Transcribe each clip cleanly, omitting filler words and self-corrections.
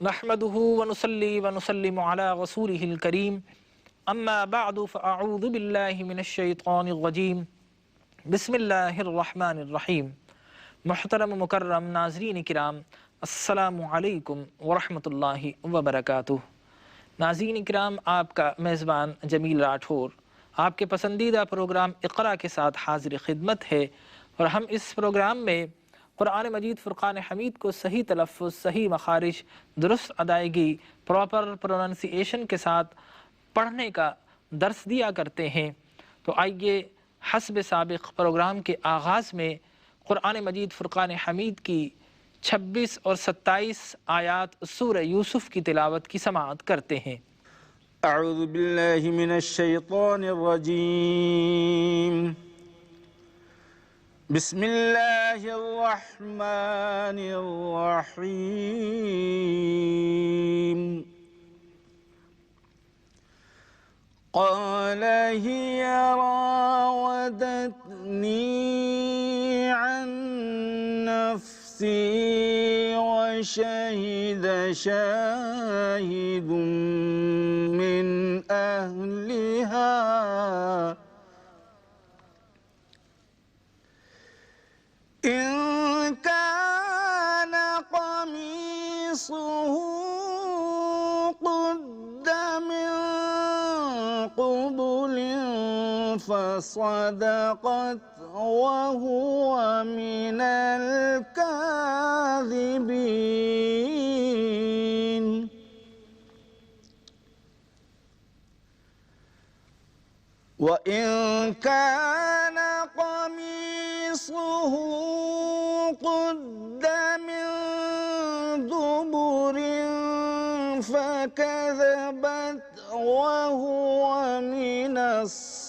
نحمده ونصلي ونسلم على رسوله الكريم اما بعد فاعوذ بالله من الشیطان الرجیم بسم اللہ الرحمن الرحیم۔ محترم مکرم ناظرین کرام، السلام علیکم ورحمۃ اللہ وبرکاتہ۔ ناظرین کرام، آپ کا میزبان جمیل راٹھور آپ کے پسندیدہ پروگرام اقرا کے ساتھ حاضر خدمت ہے، اور ہم اس پروگرام میں قرآن مجید فرقان حمید کو صحیح تلفظ، صحیح مخارج، درست ادائیگی، پراپر پروننسیشن کے ساتھ پڑھنے کا درس دیا کرتے ہیں۔ تو آئیے حسب سابق پروگرام کے آغاز میں قرآن مجید فرقان حمید کی 26 اور 27 آیات سورہ یوسف کی تلاوت کی سماعت کرتے ہیں۔ اعوذ باللہ من الشیطان الرجیم، بسم اللہ الرحمن الرحیم۔ قال هي راودتني عن نفسي وشهد شاهد من أهلها إن كان قميصه قد من قبل فصدقت وهو من الكاذبين وإن كان قميصه قد من دبر فكذبت وهو من الصادقين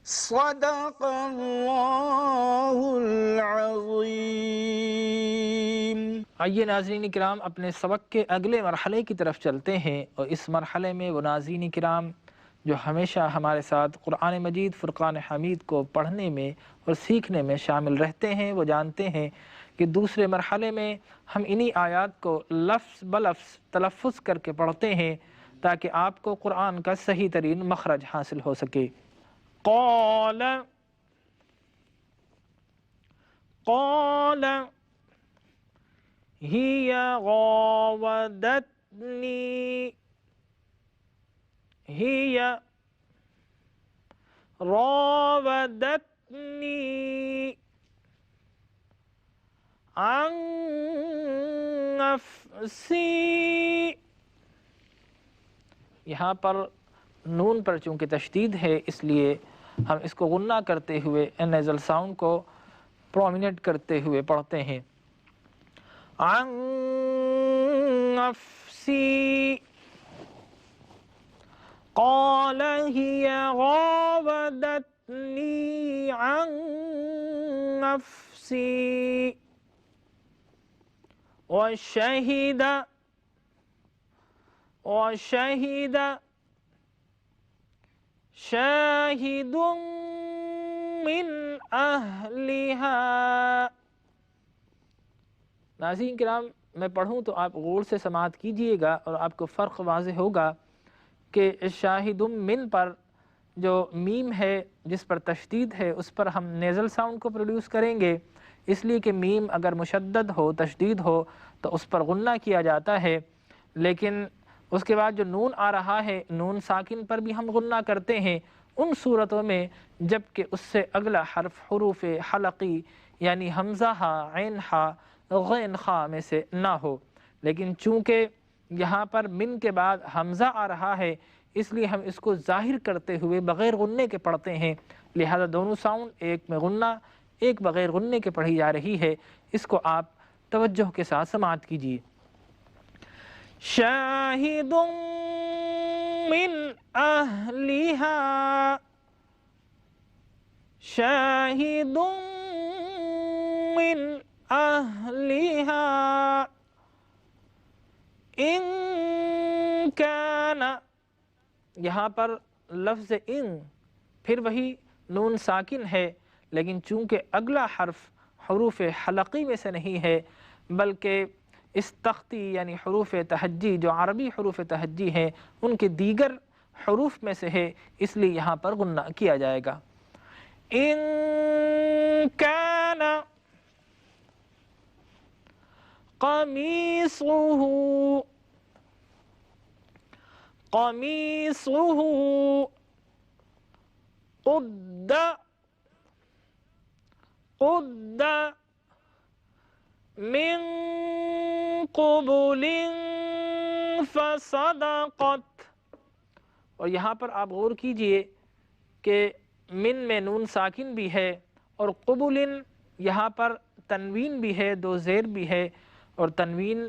صدق اللہ العظیم۔ آئیے ناظرین کرام، اپنے سبق کے اگلے مرحلے کی طرف چلتے ہیں، اور اس مرحلے میں وہ ناظرین کرام جو ہمیشہ ہمارے ساتھ قرآن مجید فرقان حمید کو پڑھنے میں اور سیکھنے میں شامل رہتے ہیں، وہ جانتے ہیں کہ دوسرے مرحلے میں ہم انہی آیات کو لفظ بلفظ تلفظ کر کے پڑھتے ہیں تاکہ آپ کو قرآن کا صحیح ترین مخرج حاصل ہو سکے۔ قال هي راودتني عن نفسی۔ یہاں پر نون پر چونکہ تشدید ہے، اس لیے ہم اس کو غنہ کرتے ہوئے نیزل ساؤنڈ کو پرومیننٹ کرتے ہوئے پڑھتے ہیں۔ عن نفسی قال هي راودتني عن نفسي وشهد شاهد من أهلها۔ ناظرین کرام، میں پڑھوں تو آپ غور سے سماعت کیجئے گا اور آپ کو فرق واضح ہوگا کہ شاہد من پر جو میم ہے جس پر تشدید ہے اس پر ہم نیزل ساؤنڈ کو پروڈیوس کریں گے، اس لیے کہ میم اگر مشدد ہو، تشدید ہو تو اس پر غنہ کیا جاتا ہے، لیکن اس کے بعد جو نون آ رہا ہے، نون ساکن پر بھی ہم غنہ کرتے ہیں ان صورتوں میں جب کہ اس سے اگلا حرف حروف حلقی یعنی حمزہ ہا، عین ہا، غین خا میں سے نہ ہو، لیکن چونکہ یہاں پر من کے بعد حمزہ آ رہا ہے اس لیے ہم اس کو ظاہر کرتے ہوئے بغیر غنے کے پڑھتے ہیں، لہذا دونوں ساؤنڈ ایک میں غنہ ایک بغیر غنے کے پڑھی جا رہی ہے۔ اس کو آپ توجہ کے ساتھ سماعت کیجیے۔ شاہد من اہلہا، شاہد من اہلہا ان کان، یہاں پر لفظ ان پھر وہی نون ساکن ہے لیکن چونکہ اگلا حرف حروف حلقی میں سے نہیں ہے بلکہ اس تختی یعنی حروف تہجی جو عربی حروف تہجی ہیں ان کے دیگر حروف میں سے ہے، اس لیے یہاں پر غنہ کیا جائے گا۔ ان کان قمیصہ قمیصہ قد قد من قبل فصدقت، اور یہاں پر آپ غور کیجئے کہ من میں نون ساکن بھی ہے اور قبل یہاں پر تنوین بھی ہے، دو زیر بھی ہے، اور تنوین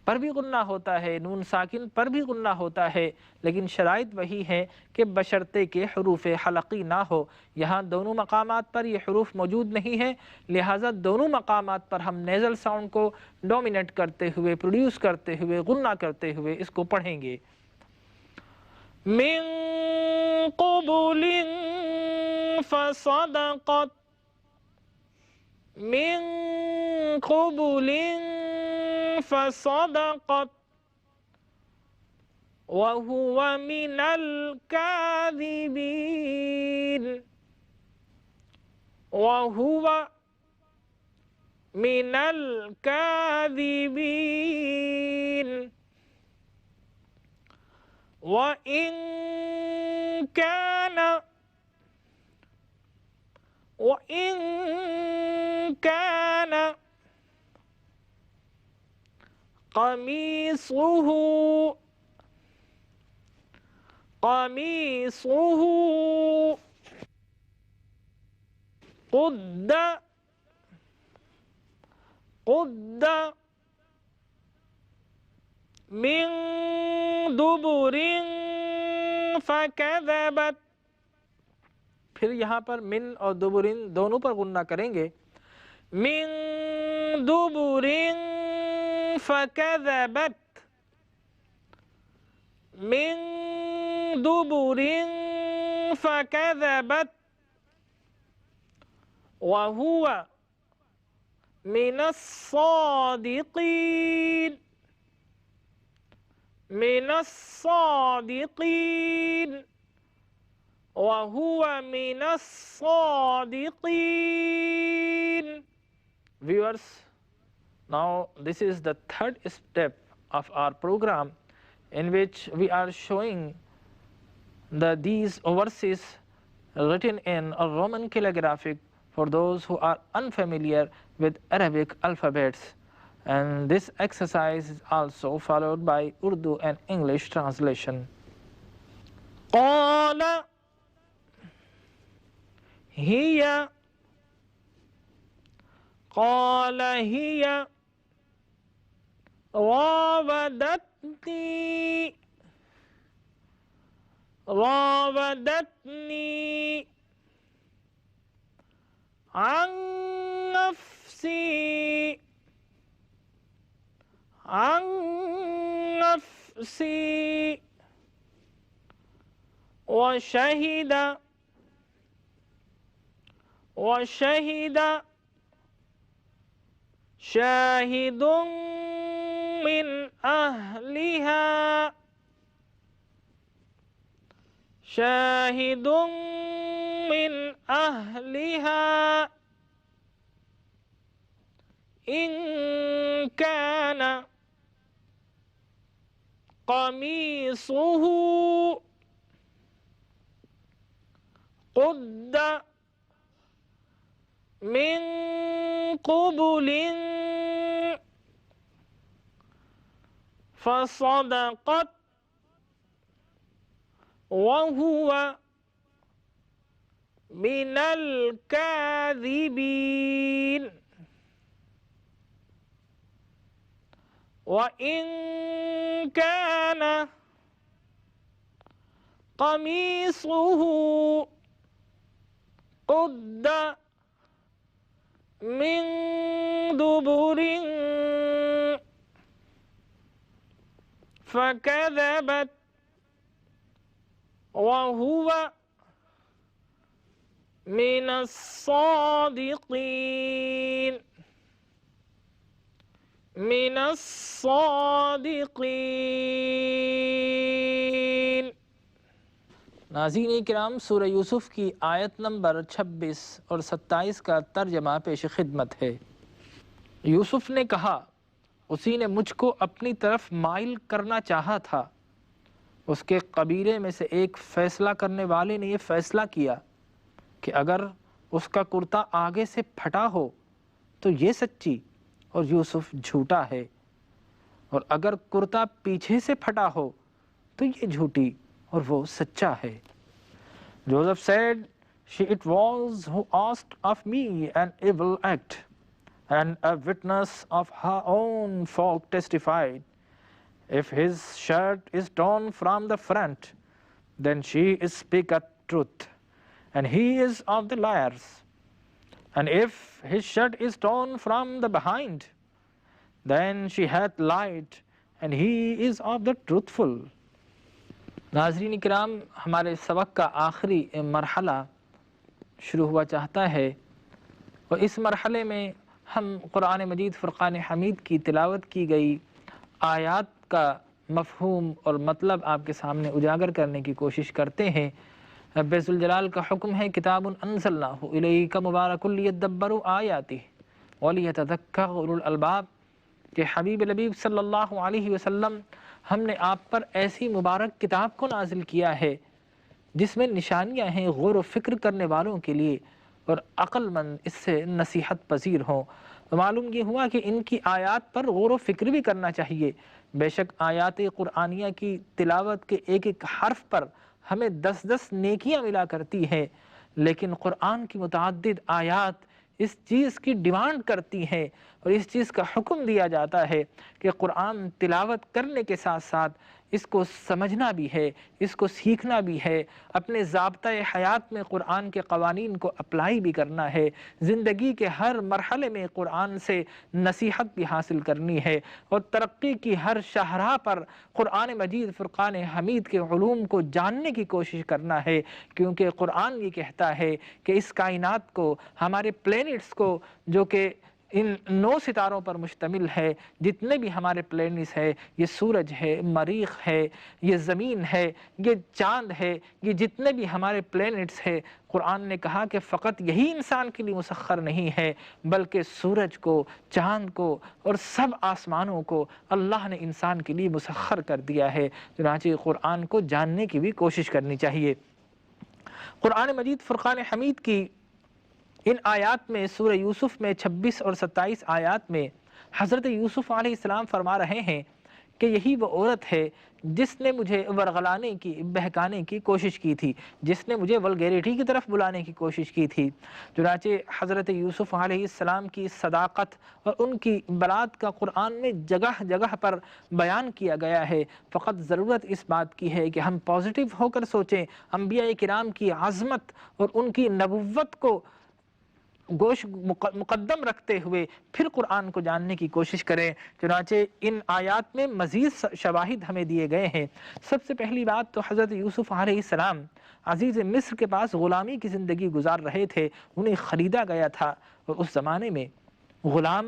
پر بھی غنہ ہوتا ہے، نون ساکن پر بھی غنہ ہوتا ہے، لیکن شرائط وہی ہے کہ بشرطے کہ حروف حلقی نہ ہو۔ یہاں دونوں مقامات پر یہ حروف موجود نہیں ہیں، لہٰذا دونوں مقامات پر ہم نیزل ساؤنڈ کو ڈومینیٹ کرتے ہوئے، پروڈیوس کرتے ہوئے، غنہ کرتے ہوئے اس کو پڑھیں گے۔ من قبل فصدقت من قبل فصدقت وهو من الكاذبين وهو من الكاذبين وإن كان قميصه قد من دبر فكذبت، پھر یہاں پر من اور دبرن دونوں پر غنہ کریں گے۔ من دبر فكذبت من دبر فكذبت وهو من الصادقين وهو من الصادقين. Viewers, now this is the third step of our program in which we are showing these verses written in a Roman calligraphic for those who are unfamiliar with Arabic alphabets, and this exercise is also followed by Urdu and English translation. قال هي راودتني عن نفسي وشهد شاهد من أهلها إن كان قميصه قد من قبل فصدقت وهو من الكاذبين وإن كان قميصه قد من دبر فكذبت وهو من الصادقين من الصادقين۔ ناظرین کرام، سورہ یوسف کی آیت نمبر 26 اور 27 کا ترجمہ پیش خدمت ہے۔ یوسف نے کہا، اسی نے مجھ کو اپنی طرف مائل کرنا چاہا تھا۔ اس کے قبیلے میں سے ایک فیصلہ کرنے والے نے یہ فیصلہ کیا کہ اگر اس کا کرتا آگے سے پھٹا ہو تو یہ سچی اور یوسف جھوٹا ہے، اور اگر کرتا پیچھے سے پھٹا ہو تو یہ جھوٹی اور وہ سچا ہے۔ Joseph said, it was who asked of me an evil act, and a witness of her own folk testified. If his shirt is torn from the front, then she speaketh truth, and he is of the liars. And if his shirt is torn from the behind, then she hath lied, and he is of the truthful. ناظرین کرام، ہمارے سبق کا آخری مرحلہ شروع ہوا چاہتا ہے، اور اس مرحلے میں ہم قرآن مجید فرقان حمید کی تلاوت کی گئی آیات کا مفہوم اور مطلب آپ کے سامنے اجاگر کرنے کی کوشش کرتے ہیں۔ رب ذوالجلال کا حکم ہے، کتاب انزلناہ الیک مبارک لیدبروا آیاتہ ولیتذکر اولو الالباب، کہ حبیب لبیب صلی اللہ علیہ وسلم، ہم نے آپ پر ایسی مبارک کتاب کو نازل کیا ہے جس میں نشانیاں ہیں غور و فکر کرنے والوں کے لیے، اور عقل مند اس سے نصیحت پذیر ہوں۔ تو معلوم یہ ہوا کہ ان کی آیات پر غور و فکر بھی کرنا چاہیے۔ بے شک آیات قرآنیہ کی تلاوت کے ایک ایک حرف پر ہمیں 10 نیکیاں ملا کرتی ہیں، لیکن قرآن کی متعدد آیات اس چیز کی ڈیمانڈ کرتی ہیں اور اس چیز کا حکم دیا جاتا ہے کہ قرآن تلاوت کرنے کے ساتھ ساتھ اس کو سمجھنا بھی ہے، اس کو سیکھنا بھی ہے، اپنے ضابطۂ حیات میں قرآن کے قوانین کو اپلائی بھی کرنا ہے، زندگی کے ہر مرحلے میں قرآن سے نصیحت بھی حاصل کرنی ہے، اور ترقی کی ہر شاہراہ پر قرآن مجید فرقان حمید کے علوم کو جاننے کی کوشش کرنا ہے، کیونکہ قرآن یہ کہتا ہے کہ اس کائنات کو، ہمارے پلینٹس کو، جو کہ ان 9 ستاروں پر مشتمل ہے، جتنے بھی ہمارے پلینٹس ہے، یہ سورج ہے، مریخ ہے، یہ زمین ہے، یہ چاند ہے، یہ جتنے بھی ہمارے پلینٹس ہے، قرآن نے کہا کہ فقط یہی انسان کے لیے مسخر نہیں ہے، بلکہ سورج کو، چاند کو اور سب آسمانوں کو اللہ نے انسان کے لیے مسخر کر دیا ہے۔ چنانچہ قرآن کو جاننے کی بھی کوشش کرنی چاہیے۔ قرآن مجید فرقان حمید کی ان آیات میں، سورہ یوسف میں 26 اور 27 آیات میں حضرت یوسف علیہ السلام فرما رہے ہیں کہ یہی وہ عورت ہے جس نے مجھے ورغلانے کی، بہکانے کی کوشش کی تھی، جس نے مجھے ولگیریٹی کی طرف بلانے کی کوشش کی تھی۔ چنانچہ حضرت یوسف علیہ السلام کی صداقت اور ان کی برات کا قرآن میں جگہ جگہ پر بیان کیا گیا ہے۔ فقط ضرورت اس بات کی ہے کہ ہم پازیٹیو ہو کر سوچیں، انبیاء کرام کی عظمت اور ان کی نبوت کو گوش مقدم رکھتے ہوئے پھر قرآن کو جاننے کی کوشش کریں۔ چنانچہ ان آیات میں مزید شواہد ہمیں دیے گئے ہیں۔ سب سے پہلی بات تو حضرت یوسف علیہ السلام عزیز مصر کے پاس غلامی کی زندگی گزار رہے تھے، انہیں خریدا گیا تھا، اور اس زمانے میں غلام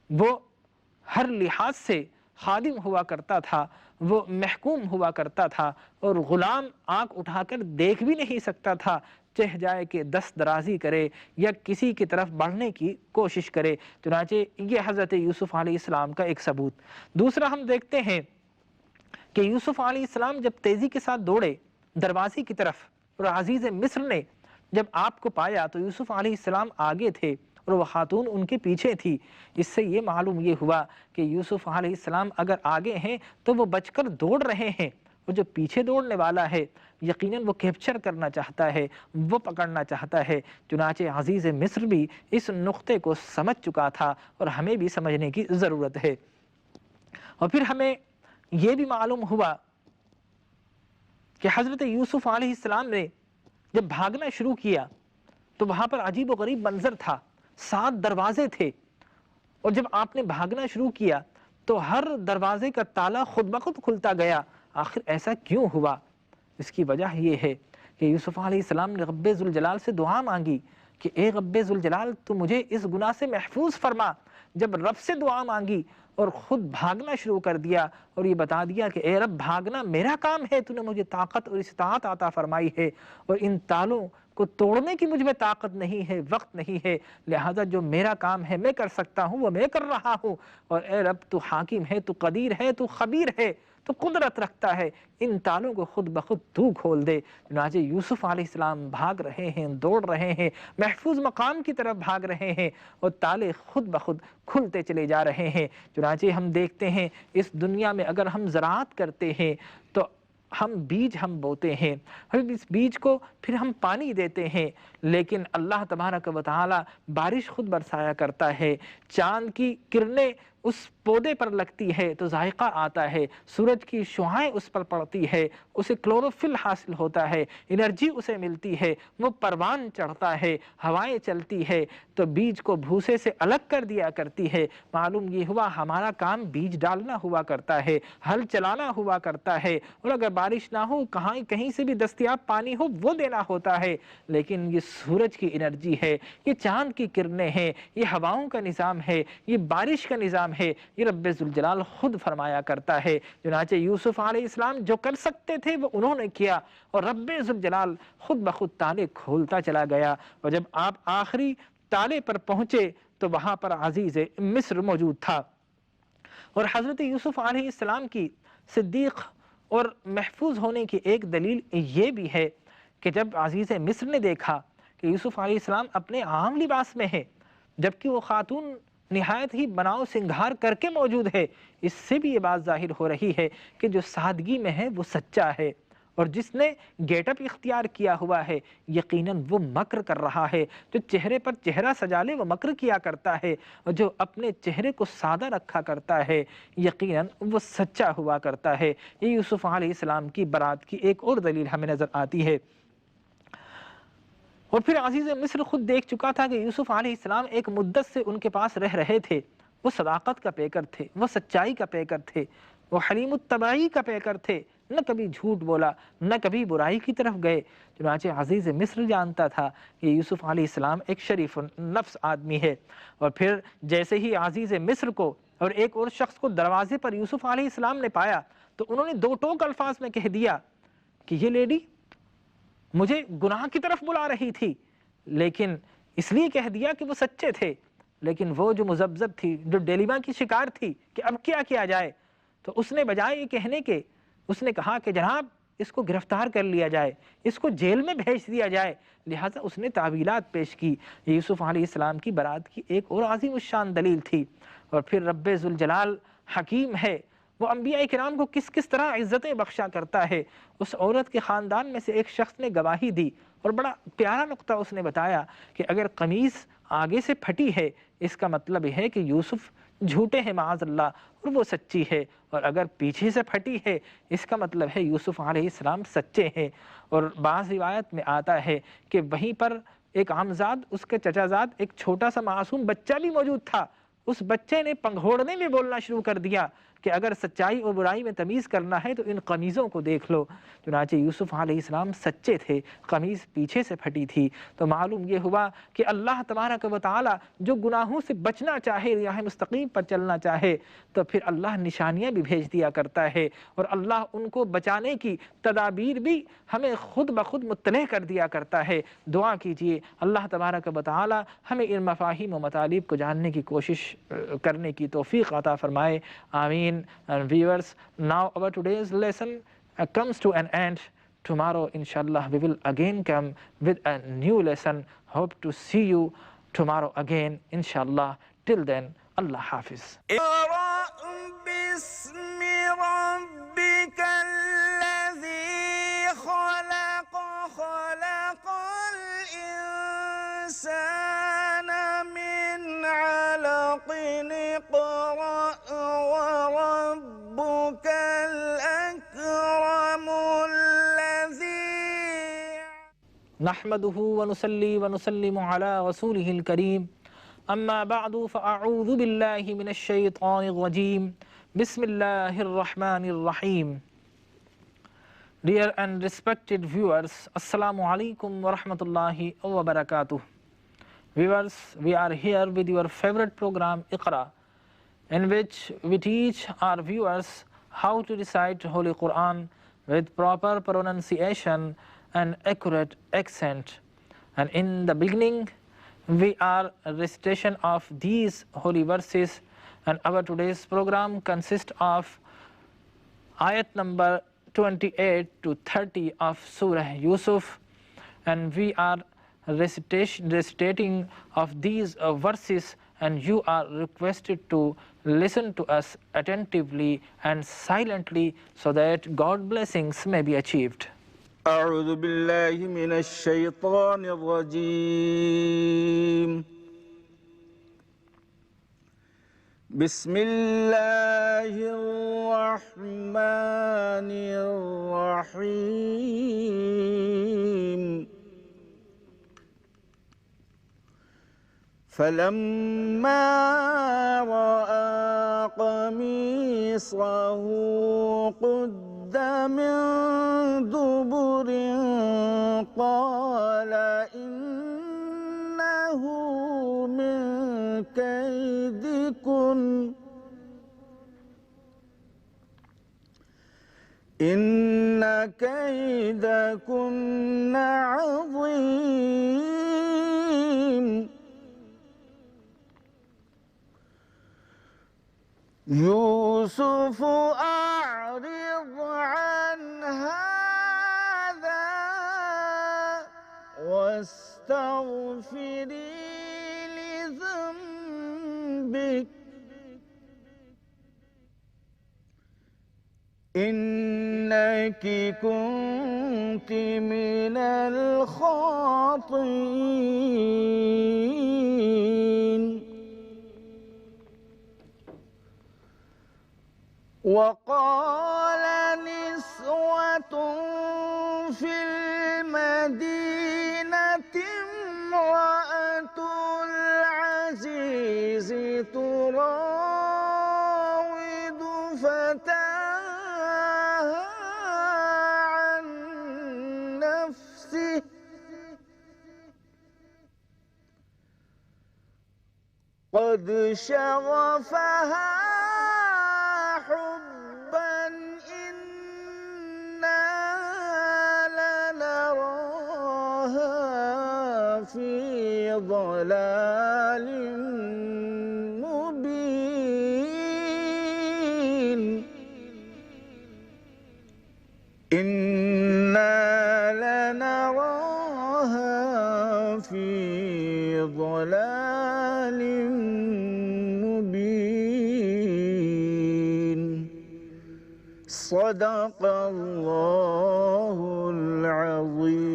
وہ ہر لحاظ سے خادم ہوا کرتا تھا، وہ محکوم ہوا کرتا تھا، اور غلام آنکھ اٹھا کر دیکھ بھی نہیں سکتا تھا، چہ جائے کہ دست درازی کرے یا کسی کی طرف بڑھنے کی کوشش کرے۔ چنانچہ یہ حضرت یوسف علیہ السلام کا ایک ثبوت۔ دوسرا ہم دیکھتے ہیں کہ یوسف علیہ السلام جب تیزی کے ساتھ دوڑے دروازے کی طرف، اور عزیز مصر نے جب آپ کو پایا تو یوسف علیہ السلام آگے تھے اور وہ خاتون ان کے پیچھے تھی۔ اس سے یہ معلوم یہ ہوا کہ یوسف علیہ السلام اگر آگے ہیں تو وہ بچ کر دوڑ رہے ہیں، اور جو پیچھے دوڑنے والا ہے یقیناً وہ کیپچر کرنا چاہتا ہے، وہ پکڑنا چاہتا ہے۔ چنانچہ عزیز مصر بھی اس نقطے کو سمجھ چکا تھا، اور ہمیں بھی سمجھنے کی ضرورت ہے۔ اور پھر ہمیں یہ بھی معلوم ہوا کہ حضرت یوسف علیہ السلام نے جب بھاگنا شروع کیا تو وہاں پر عجیب و غریب منظر تھا، 7 دروازے تھے، اور جب آپ نے بھاگنا شروع کیا تو ہر دروازے کا تالا خود بخود کھلتا گیا۔ آخر ایسا کیوں ہوا؟ اس کی وجہ یہ ہے کہ یوسف علیہ السلام نے رب ذوالجلال سے دعا مانگی کہ اے رب ذوالجلال تو مجھے اس گناہ سے محفوظ فرما۔ جب رب سے دعا مانگی اور خود بھاگنا شروع کر دیا اور یہ بتا دیا کہ اے رب بھاگنا میرا کام ہے، تو نے مجھے طاقت اور استطاعت عطا فرمائی ہے اور ان تالوں کو توڑنے کی مجھ میں طاقت نہیں ہے، وقت نہیں ہے، لہذا جو میرا کام ہے میں کر سکتا ہوں وہ میں کر رہا ہوں، اور اے رب تو حاکم ہے، تو قدیر ہے، تو خبیر ہے، تو قدرت رکھتا ہے، ان تالوں کو خود بخود تو کھول دے۔ چنانچہ یوسف علیہ السلام بھاگ رہے ہیں، دوڑ رہے ہیں، محفوظ مقام کی طرف بھاگ رہے ہیں اور تالے خود بخود کھلتے چلے جا رہے ہیں۔ چنانچہ ہم دیکھتے ہیں اس دنیا میں اگر ہم زراعت کرتے ہیں تو ہم بیج بوتے ہیں، اس بیج کو پھر ہم پانی دیتے ہیں، لیکن اللہ تبارک و تعالی بارش خود برسایا کرتا ہے، چاند کی کرنیں اس پودے پر لگتی ہے تو ذائقہ آتا ہے، سورج کی شعاعیں اس پر پڑتی ہے، اسے کلوروفل حاصل ہوتا ہے، انرجی اسے ملتی ہے، وہ پروان چڑھتا ہے، ہوائیں چلتی ہے تو بیج کو بھوسے سے الگ کر دیا کرتی ہے۔ معلوم یہ ہوا ہمارا کام بیج ڈالنا ہوا کرتا ہے، ہل چلانا ہوا کرتا ہے، اور اگر بارش نہ ہو کہیں سے بھی دستیاب پانی ہو وہ دینا ہوتا ہے، لیکن یہ سورج کی انرجی ہے، یہ چاند کی کرنیں ہیں، یہ ہواؤں کا نظام ہے، یہ بارش کا نظام ہے، یہ رب ذوالجلال خود فرمایا کرتا ہے۔ چنانچہ یوسف علیہ السلام جو کر سکتے تھے وہ انہوں نے کیا اور رب ذوالجلال خود بخود تالے کھولتا چلا گیا، اور جب آپ آخری تالے پر پہنچے تو وہاں پر عزیز مصر موجود تھا، اور حضرت یوسف علیہ السلام کی صدیق اور محفوظ ہونے کی ایک دلیل یہ بھی ہے کہ جب عزیز مصر نے دیکھا کہ یوسف علیہ السلام اپنے عام لباس میں ہے جبکہ وہ خاتون نہایت ہی بناؤ سنگھار کر کے موجود ہے، اس سے بھی یہ بات ظاہر ہو رہی ہے کہ جو سادگی میں ہے وہ سچا ہے، اور جس نے گیٹ اپ اختیار کیا ہوا ہے یقیناً وہ مکر کر رہا ہے، جو چہرے پر چہرہ سجا لے وہ مکر کیا کرتا ہے، اور جو اپنے چہرے کو سادہ رکھا کرتا ہے یقیناً وہ سچا ہوا کرتا ہے۔ یہ یوسف علیہ السلام کی برات کی ایک اور دلیل ہمیں نظر آتی ہے۔ اور پھر عزیز مصر خود دیکھ چکا تھا کہ یوسف علیہ السلام ایک مدت سے ان کے پاس رہ رہے تھے، وہ صداقت کا پیکر تھے، وہ سچائی کا پیکر تھے، وہ حلیم الطبعی کا پیکر تھے، نہ کبھی جھوٹ بولا، نہ کبھی برائی کی طرف گئے۔ چنانچہ عزیز مصر جانتا تھا کہ یوسف علیہ السلام ایک شریف نفس آدمی ہے، اور پھر جیسے ہی عزیز مصر کو اور ایک اور شخص کو دروازے پر یوسف علیہ السلام نے پایا تو انہوں نے دو ٹوک الفاظ میں کہہ دیا کہ یہ لیڈی مجھے گناہ کی طرف بلا رہی تھی، لیکن اس لیے کہہ دیا کہ وہ سچے تھے، لیکن وہ جو مذبذب تھی، جو ڈیلیما کی شکار تھی کہ اب کیا کیا جائے، تو اس نے بجائے یہ کہنے کے اس نے کہا کہ جناب اس کو گرفتار کر لیا جائے، اس کو جیل میں بھیج دیا جائے، لہٰذا اس نے تعویلات پیش کی۔ یوسف علیہ السلام کی برات کی ایک اور عظیم الشان دلیل تھی۔ اور پھر رب ذوالجلال حکیم ہے، وہ انبیاء کرام کو کس کس طرح عزتیں بخشا کرتا ہے۔ اس عورت کے خاندان میں سے ایک شخص نے گواہی دی اور بڑا پیارا نقطہ اس نے بتایا کہ اگر قمیص آگے سے پھٹی ہے اس کا مطلب یہ ہے کہ یوسف جھوٹے ہیں معاذ اللہ اور وہ سچی ہے، اور اگر پیچھے سے پھٹی ہے اس کا مطلب ہے یوسف علیہ السلام سچے ہیں۔ اور بعض روایت میں آتا ہے کہ وہیں پر ایک عمزاد، اس کے چچا زاد ایک چھوٹا سا معصوم بچہ بھی موجود تھا، اس بچے نے پنگھوڑنے میں بولنا شروع کر دیا کہ اگر سچائی اور برائی میں تمیز کرنا ہے تو ان قمیضوں کو دیکھ لو۔ چنانچہ یوسف علیہ السلام سچے تھے، قمیض پیچھے سے پھٹی تھی، تو معلوم یہ ہوا کہ اللہ تبارک و تعالی جو گناہوں سے بچنا چاہے، راہ مستقیم پر چلنا چاہے تو پھر اللہ نشانیاں بھی بھیج دیا کرتا ہے، اور اللہ ان کو بچانے کی تدابیر بھی ہمیں خود بخود مطلع کر دیا کرتا ہے۔ دعا کیجئے اللہ تبارک و تعالی ہمیں ان مفاہیم و مطالب کو جاننے کی کوشش کرنے کی توفیق عطا فرمائے، آمین۔ And viewers, now our today's lesson comes to an end. Tomorrow inshallah we will again come with a new lesson. Hope to see you tomorrow again inshallah. Till then, Allah Hafiz. نحمده ونصلي ونسلم على رسوله الكريم أما بعد فأعوذ بالله من الشيطان الرجيم بسم الله الرحمن الرحيم Dear and respected viewers, Assalamu alaikum wa rahmatullahi wa barakatuh. Viewers, we are here with your favorite program Iqra, in which we teach our viewers how to recite Holy Quran with proper pronunciation and accurate accent. And in the beginning, we are a recitation of these holy verses, and our today's program consists of ayat number 28 to 30 of Surah Yusuf, and we are recitating of these verses, and you are requested to listen to us attentively and silently so that God blessings may be achieved. أعوذ بالله من الشيطان الرجيم بسم الله الرحمن الرحيم فلما رأى قميصه قد من دبر قال إنه من كيدكن إن كيدكن عظيم يوسف أعرض عن هذا واستغفري لذنبك إنك كنت من الخاطئين وقال نسوة في المدينة امرأة العزيز تراود فتاها عن نفسه قد شغفها حبا إنا لنراها في ضلال مبين إنا لنراها في ضلال مبين صدق الله العظيم.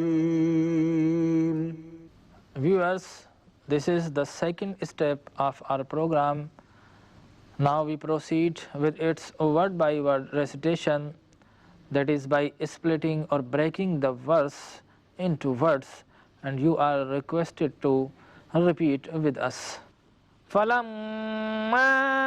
Viewers, this is the second step of our program. Now we proceed with its word by word recitation, that is by splitting or breaking the verse into words, and you are requested to repeat with us. فَلَمَّا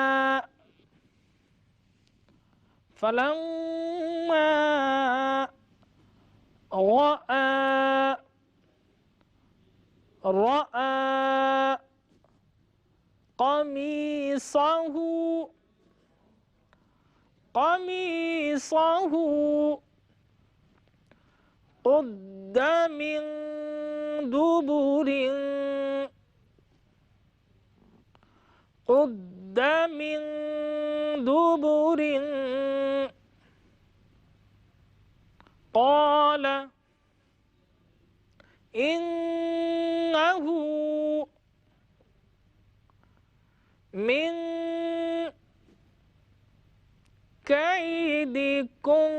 رأى قميصه قد من دبر قال إنه من كيدكم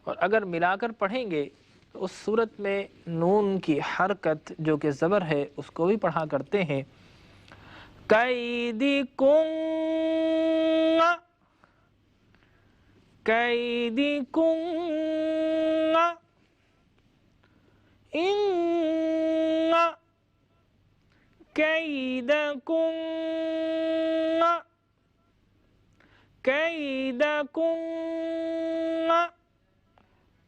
اور اگر ملا کر پڑھیں گے تو اس صورت میں نون کی حرکت جو کہ زبر ہے اس کو بھی پڑھا کرتے ہیں. کیدکم ان کیدکن، کیدکن،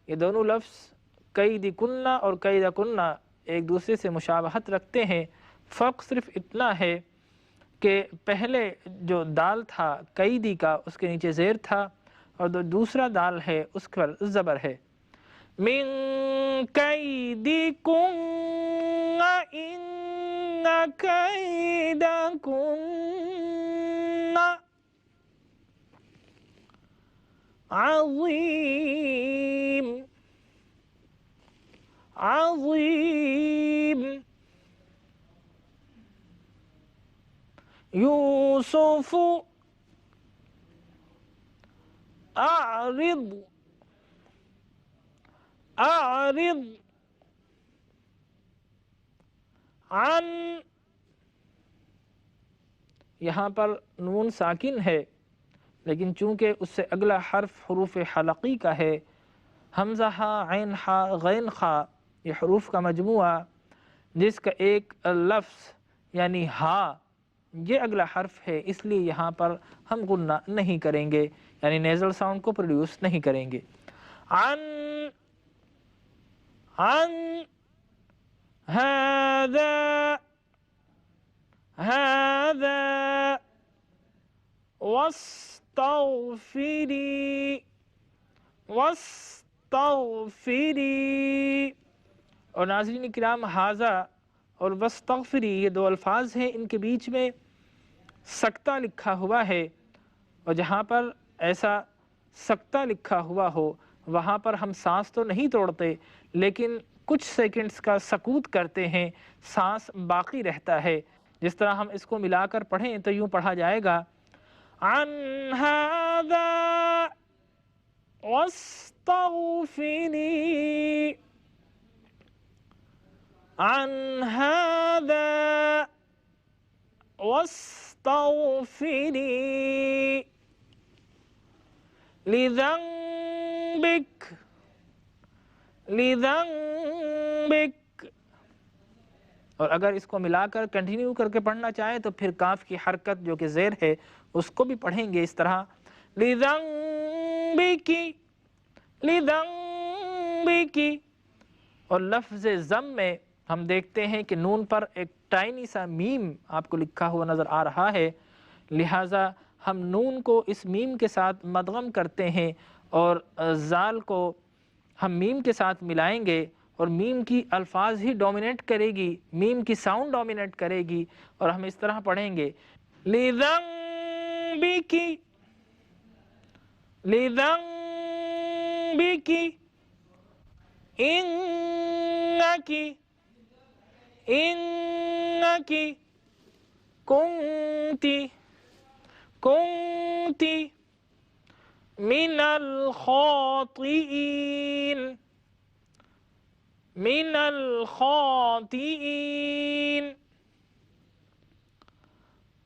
یہ دونوں لفظ کیدکن اور کیدکن ایک دوسرے سے مشابہت رکھتے ہیں۔ فرق صرف اتنا ہے کہ پہلے جو دال تھا قیدی کا اس کے نیچے زیر تھا، اور جو دوسرا دال ہے اس پر زبر ہے۔ من کیدکن ان کیدکن عظیم، عظیم، یوسف اعرض، اعرض عن، یہاں پر نون ساکن ہے لیکن چونکہ اس سے اگلا حرف حروف حلقی کا ہے، حمزہ ہا، عین ہا، غین خا، یہ حروف کا مجموعہ جس کا ایک لفظ یعنی ہا یہ اگلا حرف ہے، اس لیے یہاں پر ہم غنہ نہیں کریں گے، یعنی نیزل ساؤنڈ کو پروڈیوس نہیں کریں گے۔ عن، عن هذا، هذا واستغفری، واستغفری، اور ناظرین کرام ہذا اور واستغفری یہ دو الفاظ ہیں، ان کے بیچ میں سکتہ لکھا ہوا ہے، اور جہاں پر ایسا سکتہ لکھا ہوا ہو وہاں پر ہم سانس تو نہیں توڑتے لیکن کچھ سیکنڈز کا سکوت کرتے ہیں، سانس باقی رہتا ہے۔ جس طرح ہم اس کو ملا کر پڑھیں تو یوں پڑھا جائے گا، عن هذا واستغفری، عن هذا واستغفری لذنبک، لذنبک، اور اگر اس کو ملا کر کنٹینیو کر کے پڑھنا چاہیں تو پھر کاف کی حرکت جو کہ زیر ہے اس کو بھی پڑھیں گے اس طرح، لذنبک، لذنبک، اور لفظ ضم میں ہم دیکھتے ہیں کہ نون پر ایک ٹائنی سا میم آپ کو لکھا ہوا نظر آ رہا ہے، لہٰذا ہم نون کو اس میم کے ساتھ مدغم کرتے ہیں اور زال کو ہم میم کے ساتھ ملائیں گے، اور میم کی الفاظ ہی ڈومینیٹ کرے گی، میم کی ساؤنڈ ڈومینیٹ کرے گی، اور ہم اس طرح پڑھیں گے، لِذَنبِكِ، لِذَنبِكِ إِنَّكِ، إِنَّكِ كُنتِ، كُنتِ من الخاطئين، من الخاطئين،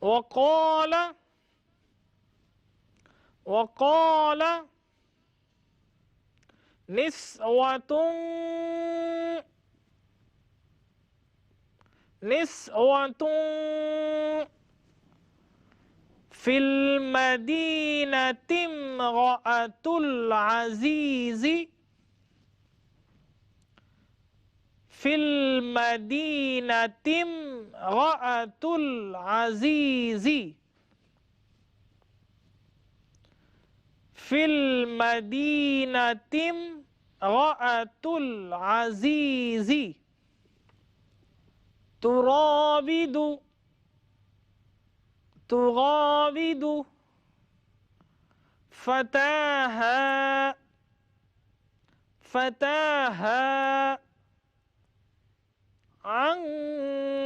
وقال، وقال نسوة، نسوة في المدينة امرأة العزيز، في المدينة امرأة العزيز، في المدينة امرأة العزيز تراود، تراود فتاها، فتاها عن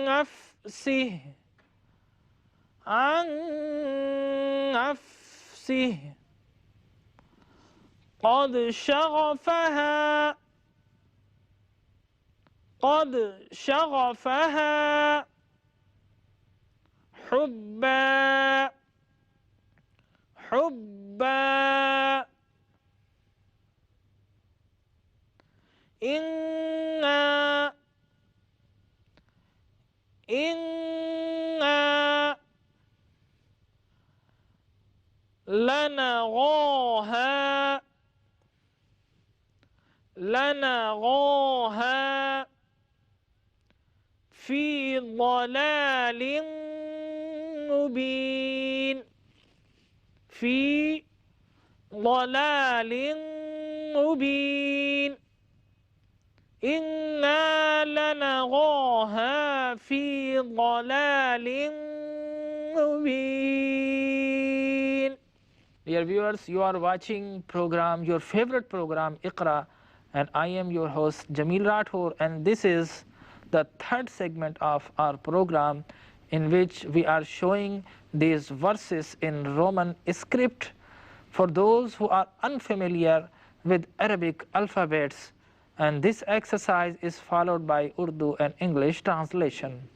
نفسه، عن نفسه قد شغفها، قد شغفها حبا، حبا إنا، إنا لنراها لنراها في ضلال مبين في ضلال مبين إنا لنراها في ضلال مبين. Dear viewers, you are watching your favorite program Iqra, and I am your host Jamil Rathore, and this is the third segment of our program in which we are showing these verses in Roman script for those who are unfamiliar with Arabic alphabets, and this exercise is followed by Urdu and English translation.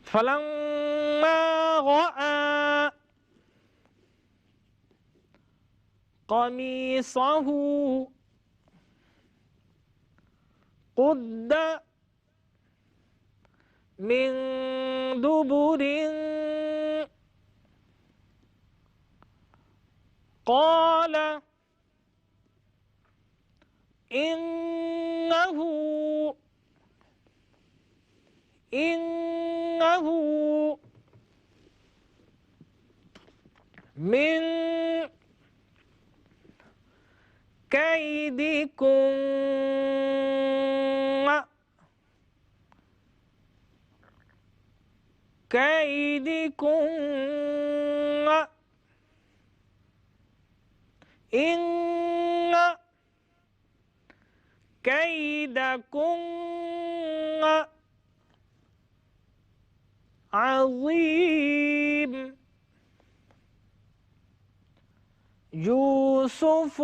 فَلَمَّا رَأَى قَمِيصَهُ قُدَّ مِن دُبُرٍ قَالَ إِنَّهُ من كيدكم إن كيدكم عظيم. يوسف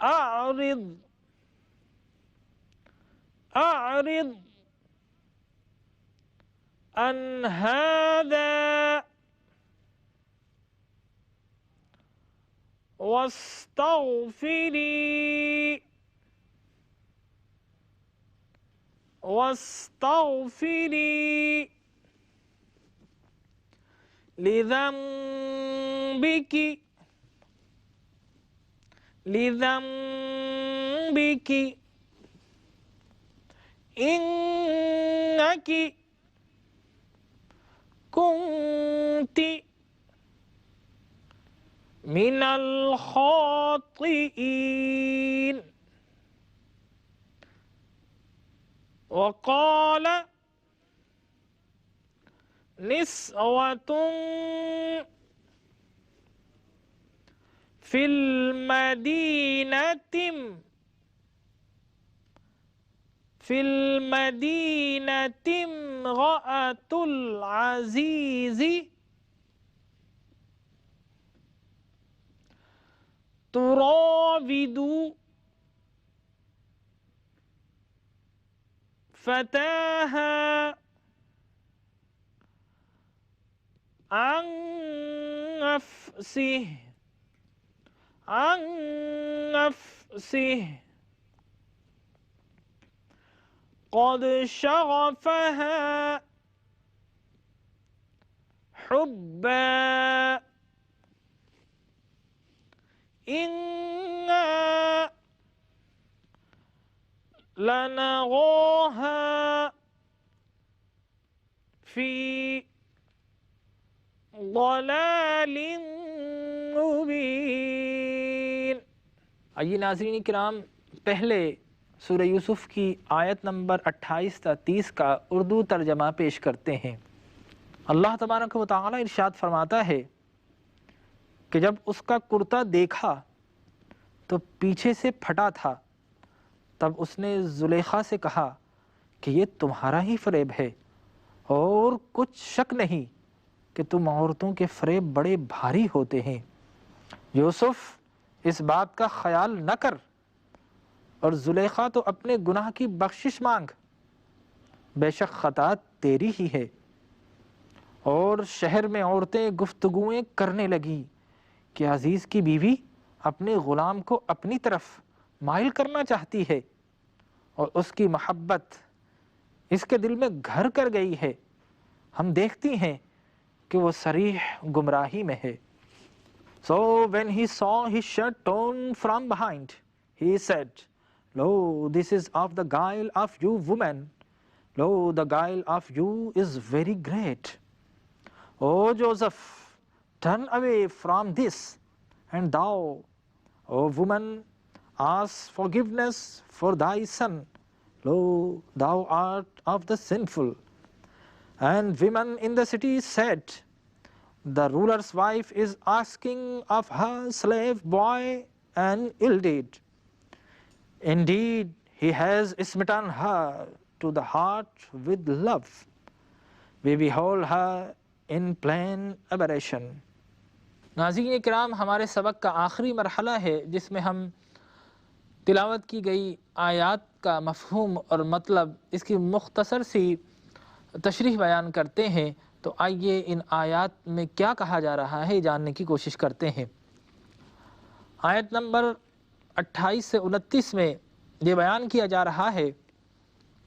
أعرض عن هذا واستغفري لذنبك إنك كنت من الخاطئين. وقال نسوة في المدينة امرأة العزيز تراود فتاها عن نفسه قد شغفها حبا إنا لنراها في ضلال مبین. آئیے ناظرین کرام، پہلے سورہ یوسف کی آیت نمبر 28 تا 30 کا اردو ترجمہ پیش کرتے ہیں. اللہ تبارک و تعالی ارشاد فرماتا ہے کہ جب اس کا کرتا دیکھا تو پیچھے سے پھٹا تھا، تب اس نے زلیخا سے کہا کہ یہ تمہارا ہی فریب ہے، اور کچھ شک نہیں کہ تم عورتوں کے فریب بڑے بھاری ہوتے ہیں. یوسف اس بات کا خیال نہ کر، اور زلیخا تو اپنے گناہ کی بخشش مانگ، بے شک خطا تیری ہی ہے. اور شہر میں عورتیں گفتگویں کرنے لگیں کہ عزیز کی بیوی اپنے غلام کو اپنی طرف مائل کرنا چاہتی ہے، اور اس کی محبت اس کے دل میں گھر کر گئی ہے. ہم دیکھتی ہیں کہ وہ صریح گمراہی میں ہے. So when he saw his shirt torn from behind, he said, "Lo, this is of the guile of you women. Lo, the guile of you is very great. O Joseph, turn away from this, and thou, O woman, ask forgiveness for thy son. Lo, thou art of the sinful." And women in the city said, "The ruler's wife is asking of her slave boy an ill deed. Indeed, he has smitten her to the heart with love. We behold her in plain aberration." ناظرین کرام، ہمارے سبق کا آخری مرحلہ ہے جس میں ہم تلاوت کی گئی آیات کا مفہوم اور مطلب، اس کی مختصر سی تشریح بیان کرتے ہیں. تو آئیے ان آیات میں کیا کہا جا رہا ہے جاننے کی کوشش کرتے ہیں. آیت نمبر 28 سے 29 میں یہ بیان کیا جا رہا ہے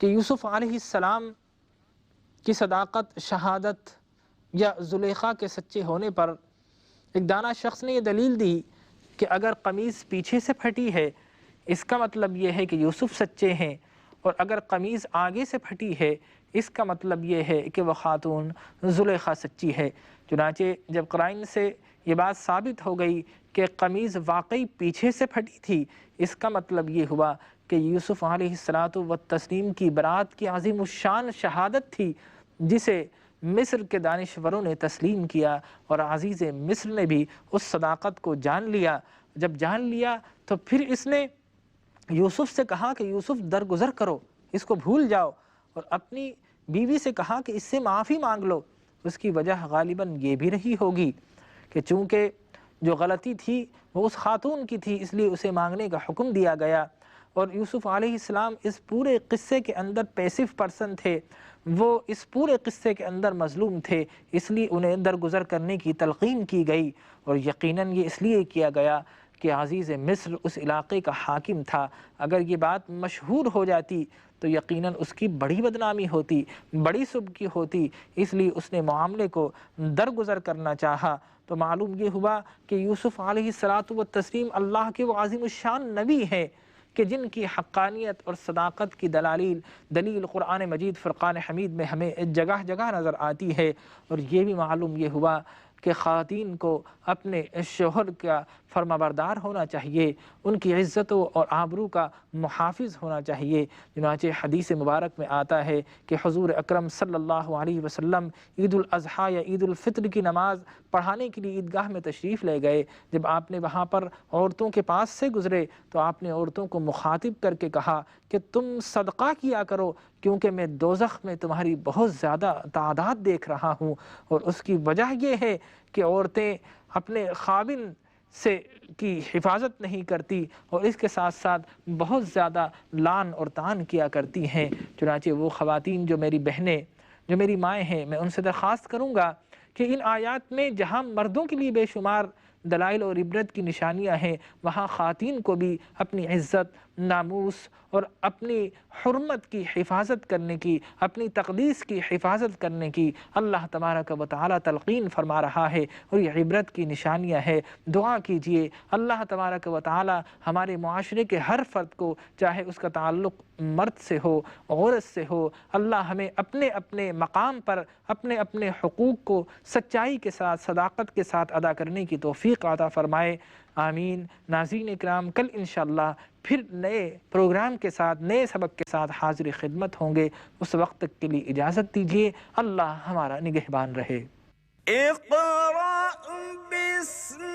کہ یوسف علیہ السلام کی صداقت، شہادت یا زلیخا کے سچے ہونے پر ایک دانا شخص نے یہ دلیل دی کہ اگر قمیض پیچھے سے پھٹی ہے اس کا مطلب یہ ہے کہ یوسف سچے ہیں، اور اگر قمیض آگے سے پھٹی ہے اس کا مطلب یہ ہے کہ وہ خاتون زلیخا سچی ہے. چنانچہ جب قرائن سے یہ بات ثابت ہو گئی کہ قمیض واقعی پیچھے سے پھٹی تھی، اس کا مطلب یہ ہوا کہ یوسف علیہ الصلاۃ والتسلیم کی برات کی عظیم الشان شہادت تھی جسے مصر کے دانشوروں نے تسلیم کیا، اور عزیز مصر نے بھی اس صداقت کو جان لیا. جب جان لیا تو پھر اس نے یوسف سے کہا کہ یوسف درگزر کرو، اس کو بھول جاؤ، اور اپنی بیوی سے کہا کہ اس سے معافی مانگ لو. اس کی وجہ غالباً یہ بھی رہی ہوگی کہ چونکہ جو غلطی تھی وہ اس خاتون کی تھی، اس لیے اسے مانگنے کا حکم دیا گیا. اور یوسف علیہ السلام اس پورے قصے کے اندر پیسو پرسن تھے، وہ اس پورے قصے کے اندر مظلوم تھے، اس لیے انہیں درگزر کرنے کی تلقین کی گئی. اور یقیناً یہ اس لیے کیا گیا کہ عزیز مصر اس علاقے کا حاکم تھا. اگر یہ بات مشہور ہو جاتی تو یقیناً اس کی بڑی بدنامی ہوتی، بڑی سبکی ہوتی، اس لیے اس نے معاملے کو درگزر کرنا چاہا. تو معلوم یہ ہوا کہ یوسف علیہ الصلاۃ والتسلیم اللہ کے وہ عظیم الشان نبی ہیں کہ جن کی حقانیت اور صداقت کی دلیل قرآن مجید فرقان حمید میں ہمیں جگہ جگہ نظر آتی ہے. اور یہ بھی معلوم یہ ہوا کہ خواتین کو اپنے شوہر کا فرما بردار ہونا چاہیے، ان کی عزت اور آبرو کا محافظ ہونا چاہیے. چنانچہ حدیث مبارک میں آتا ہے کہ حضور اکرم صلی اللہ علیہ وسلم عید الاضحیٰ یا عید الفطر کی نماز پڑھانے کے لیے عیدگاہ میں تشریف لے گئے. جب آپ نے وہاں پر عورتوں کے پاس سے گزرے تو آپ نے عورتوں کو مخاطب کر کے کہا کہ تم صدقہ کیا کرو، کیونکہ میں دوزخ میں تمہاری بہت زیادہ تعداد دیکھ رہا ہوں. اور اس کی وجہ یہ ہے کہ عورتیں اپنے خاوند سے کی حفاظت نہیں کرتی اور اس کے ساتھ ساتھ بہت زیادہ لعن اور طعن کیا کرتی ہیں. چنانچہ وہ خواتین جو میری بہنیں، جو میری مائیں ہیں، میں ان سے درخواست کروں گا کہ ان آیات میں جہاں مردوں کے لیے بے شمار دلائل اور عبرت کی نشانیاں ہیں، وہاں خواتین کو بھی اپنی عزت، ناموس اور اپنی حرمت کی حفاظت کرنے کی، اپنی تقدیس کی حفاظت کرنے کی اللہ تبارک و تعالی تلقین فرما رہا ہے، اور یہ عبرت کی نشانیاں ہے. دعا کیجئے اللہ تبارک و تعالی ہمارے معاشرے کے ہر فرد کو، چاہے اس کا تعلق مرد سے ہو، عورت سے ہو، اللہ ہمیں اپنے اپنے مقام پر اپنے اپنے حقوق کو سچائی کے ساتھ، صداقت کے ساتھ ادا کرنے کی توفیق عطا فرمائے. آمین. ناظرین اکرام، کل انشاءاللہ پھر نئے پروگرام کے ساتھ، نئے سبق کے ساتھ حاضر خدمت ہوں گے. اس وقت تک کے لیے اجازت دیجیے. اللہ ہمارا نگہبان رہے. اقرأ بسم